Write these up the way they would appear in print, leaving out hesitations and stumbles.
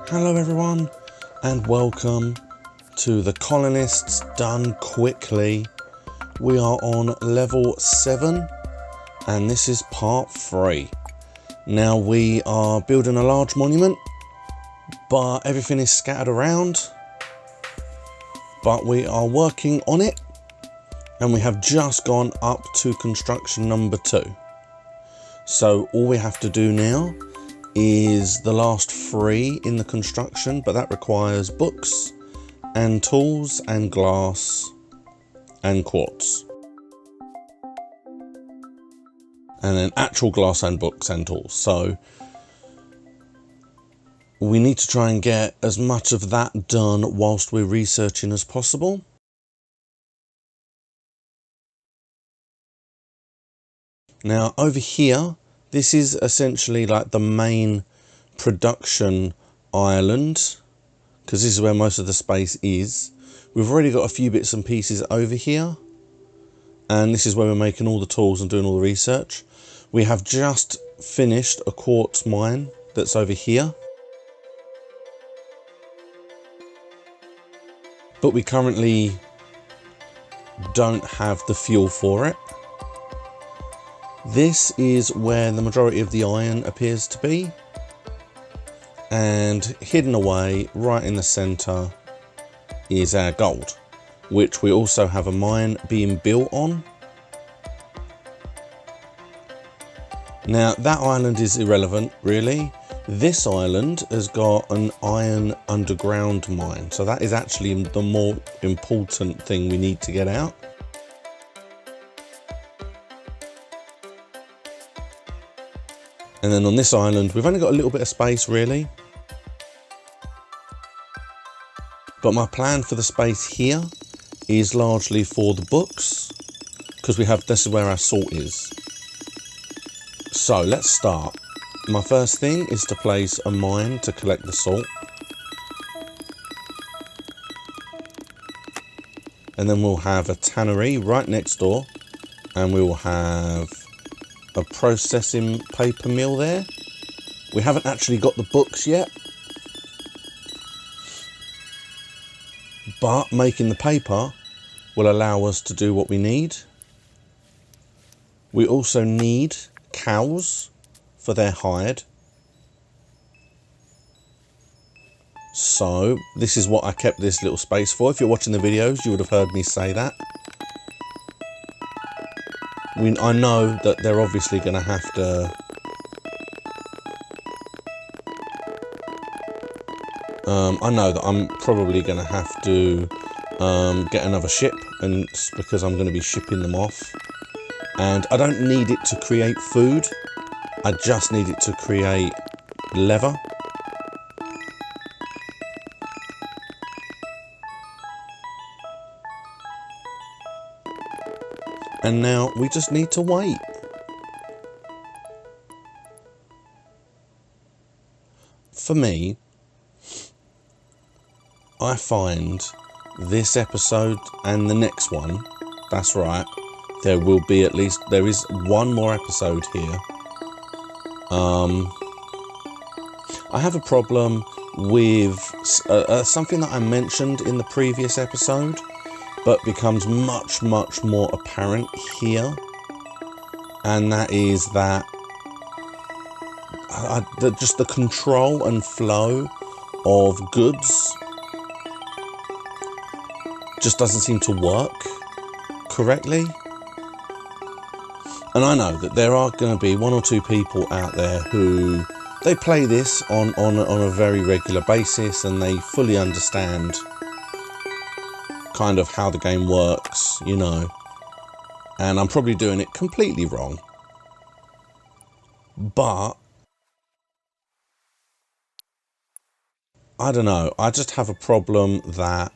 Hello everyone and welcome to the Colonists Done Quickly. We are on level 7 and this is part 3. Now we are building a large monument, but everything is scattered around, but we are working on it and we have just gone up to construction number 2. So all we have to do now is the last 3 in the construction, but that requires books and tools and glass and quartz, and then actual glass and books and tools. So we need to try and get as much of that done whilst we're researching as possible. Now over here, this is essentially like the main production island, because this is where most of the space is. We've already got a few bits and pieces over here, and this is where we're making all the tools and doing all the research. We have just finished a quartz mine that's over here, but we currently don't have the fuel for it. This is where the majority of the iron appears to be, and hidden away right in the center is our gold, which we also have a mine being built on. Now that island is irrelevant really. This island has got an iron underground mine, so that is actually the more important thing we need to get out. And then on this island, we've only got a little bit of space really. But my plan for the space here is largely for the books, because this is where our salt is. So let's start. My first thing is to place a mine to collect the salt. And then we'll have a tannery right next door, and we will have a processing paper mill there. We haven't actually got the books yet, but making the paper will allow us to do what we need. We also need cows for their hide. So this is what I kept this little space for. If you're watching the videos, you would have heard me say that. I know that they're obviously going to have to I know that I'm probably going to have to get another ship, and because I'm going to be shipping them off, and I don't need it to create food, I just need it to create leather. And now we just need to wait. For me, I find this episode and the next one, that's right, there is one more episode here. I have a problem with something that I mentioned in the previous episode, but becomes much more apparent here, and that is that just the control and flow of goods just doesn't seem to work correctly. And I know that there are going to be 1 or 2 people out there who they play this on a very regular basis, and they fully understand kind of how the game works, you know, and I'm probably doing it completely wrong, but I don't know, I just have a problem that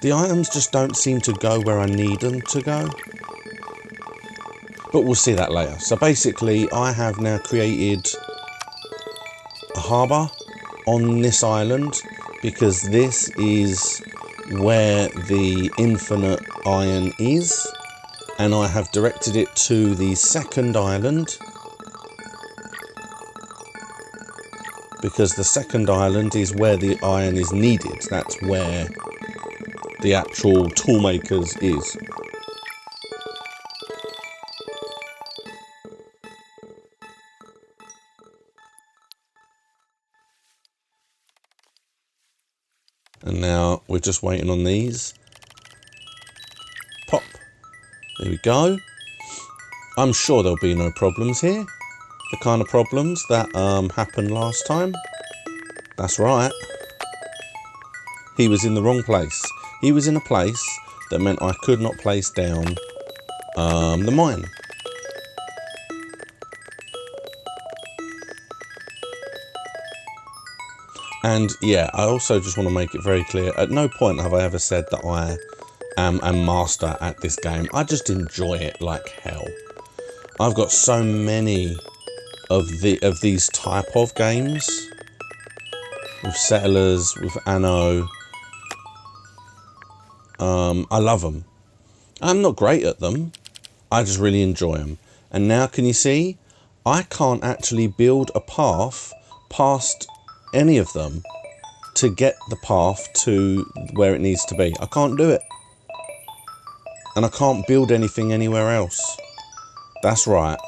the items just don't seem to go where I need them to go, but we'll see that later. So basically I have now created a harbour on this island, because this is where the infinite iron is, and I have directed it to the second island, because the second island is where the iron is needed. That's where the actual toolmakers is. And now we're just waiting on these. Pop. There we go. I'm sure there'll be no problems here. The kind of problems that happened last time. That's right. He was in the wrong place. He was in a place that meant I could not place down the mine. And yeah, I also just want to make it very clear, at no point have I ever said that I am a master at this game. I just enjoy it like hell. I've got so many of these type of games, with Settlers, with Anno. I love them. I'm not great at them. I just really enjoy them. And now can you see? I can't actually build a path past any of them to get the path to where it needs to be. I can't do it. And I can't build anything anywhere else. That's right.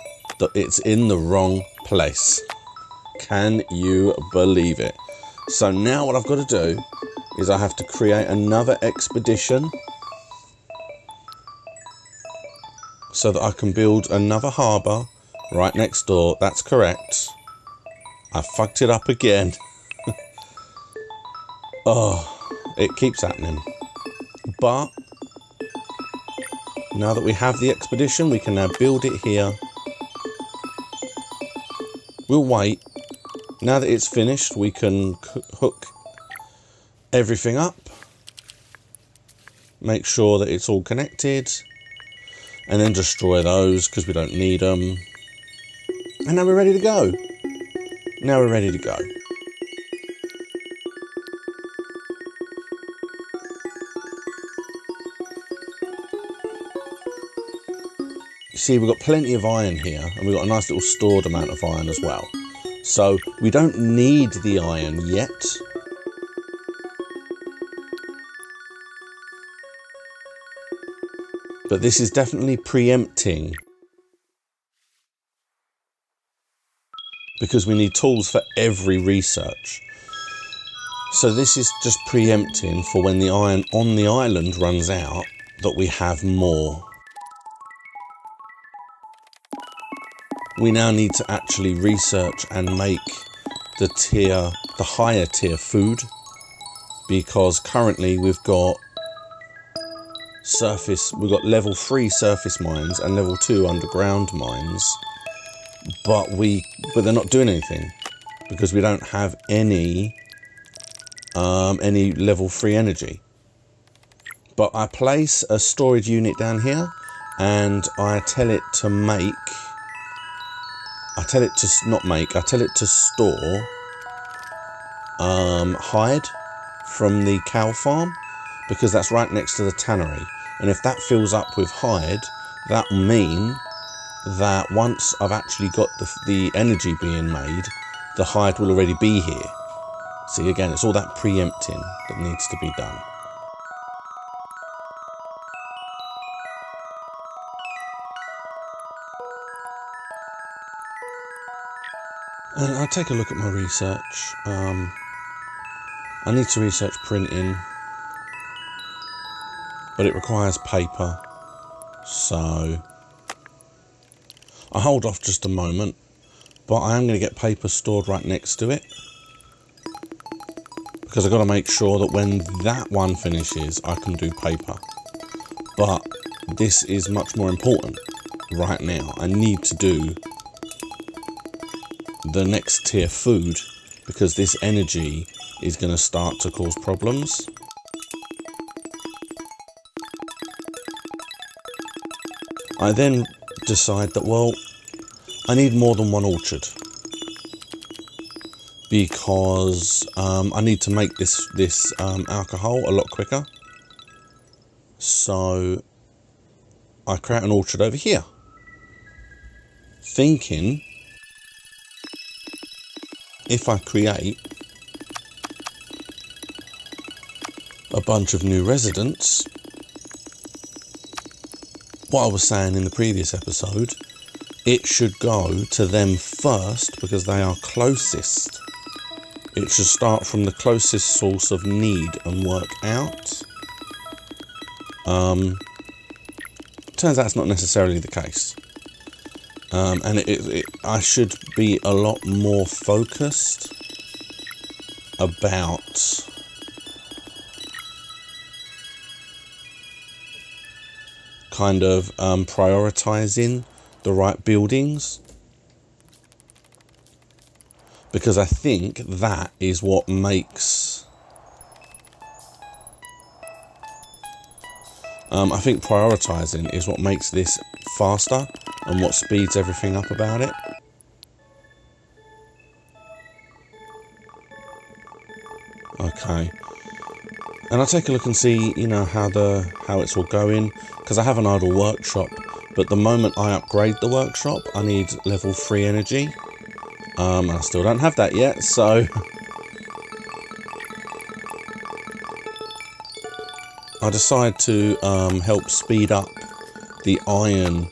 It's in the wrong place. Can you believe it? So now what I've got to do is I have to create another expedition so that I can build another harbour right next door. That's correct. I fucked it up again. Oh, it keeps happening. But now that we have the expedition, we can now build it here. We'll wait. Now that it's finished, we can hook everything up. Make sure that it's all connected. And then destroy those because we don't need them. And now we're ready to go. Now we're ready to go. You see, we've got plenty of iron here, and we've got a nice little stored amount of iron as well. So we don't need the iron yet. But this is definitely preempting, because we need tools for every research. So this is just preempting for when the iron on the island runs out, that we have more. We now need to actually research and make the higher tier food, because currently we've got level 3 surface mines and level 2 underground mines, but they're not doing anything because we don't have any level 3 energy. But I place a storage unit down here, and I tell it to store hide from the cow farm, because that's right next to the tannery. And if that fills up with hide, that will mean that once I've actually got the energy being made, the hide will already be here. See, again, it's all that preempting that needs to be done. And I'll take a look at my research. I need to research printing, but it requires paper, so I hold off just a moment, but I am going to get paper stored right next to it, because I've got to make sure that when that one finishes, I can do paper. But this is much more important right now. I need to do the next tier food, because this energy is going to start to cause problems. I then decide that, well, I need more than one orchard, because I need to make this alcohol a lot quicker. So I create an orchard over here, thinking if I create a bunch of new residents, what I was saying in the previous episode, it should go to them first because they are closest. It should start from the closest source of need and work out. Turns out it's not necessarily the case. And I should be a lot more focused about kind of prioritizing the right buildings, because I think that is what makes I think prioritizing is what makes this faster and what speeds everything up about it. Okay, and I'll take a look and see, you know, how it's all going, because I have an idle workshop, but the moment I upgrade the workshop, I need level 3 energy. I still don't have that yet, so I decide to help speed up the iron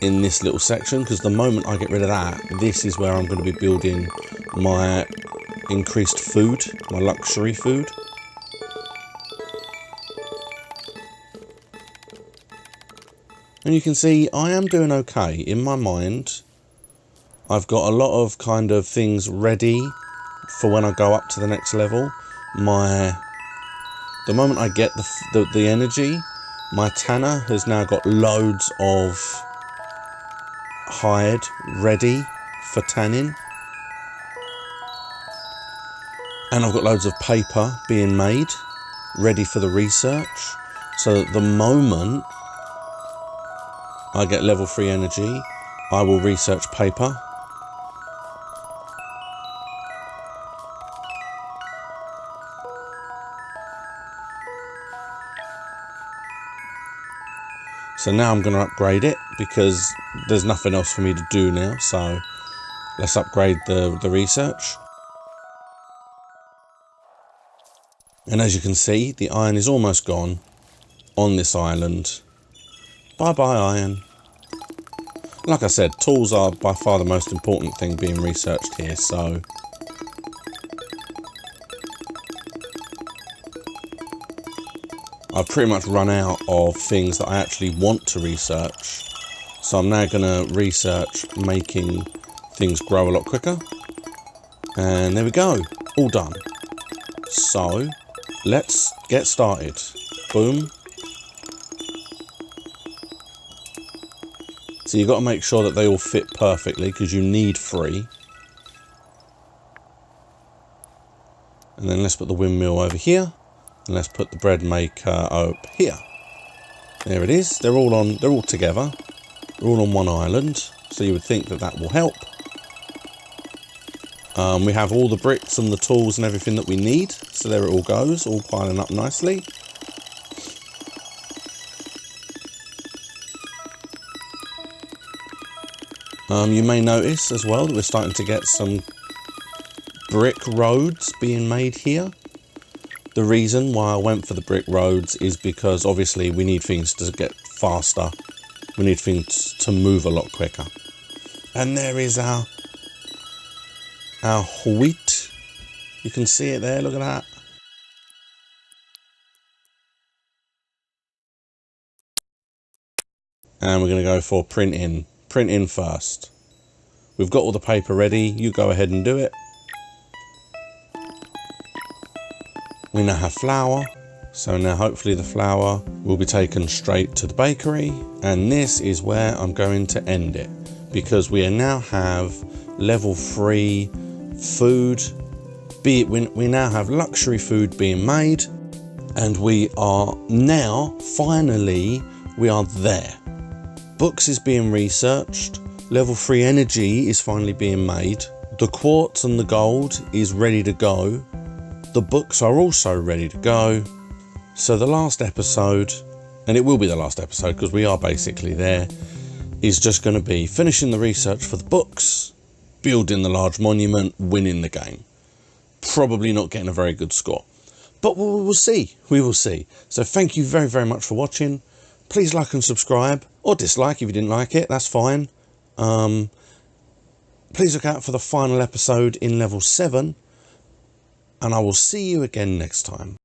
in this little section, because the moment I get rid of that, this is where I'm going to be building my increased food, my luxury food. And you can see I am doing okay in my mind. I've got a lot of kind of things ready for when I go up to the next level. The moment I get the energy, my tanner has now got loads of hide ready for tanning. And I've got loads of paper being made, ready for the research. So that the moment I get level 3 energy, I will research paper. So now I'm going to upgrade it because there's nothing else for me to do now. So let's upgrade the research. And as you can see, the iron is almost gone on this island. Bye bye iron. Like I said, tools are by far the most important thing being researched here, so I've pretty much run out of things that I actually want to research. So I'm now going to research making things grow a lot quicker. And there we go, all done. So let's get started. Boom. So you've got to make sure that they all fit perfectly because you need 3. And then let's put the windmill over here. And let's put the bread maker up here. There it is. They're all together. They're all on one island. So you would think that that will help. We have all the bricks and the tools and everything that we need. So there it all goes, all piling up nicely. You may notice as well that we're starting to get some brick roads being made here. The reason why I went for the brick roads is because obviously we need things to get faster. We need things to move a lot quicker. And there is our wheat. You can see it there, look at that. And we're going to go for printing. Printing first. We've got all the paper ready. You go ahead and do it. We now have flour. So now hopefully the flour will be taken straight to the bakery. And this is where I'm going to end it. Because we now have level 3 food. We now have luxury food being made. And we are now, finally, we are there. Books is being researched, level 3 energy is finally being made, the quartz and the gold is ready to go, the books are also ready to go. So the last episode, and it will be the last episode because we are basically there, is just going to be finishing the research for the books building the large monument, winning the game. Probably not getting a very good score, but we will see. We will see. So thank you very, very much for watching. Please like and subscribe, or dislike if you didn't like it, that's fine. Please look out for the final episode in level 7, and I will see you again next time.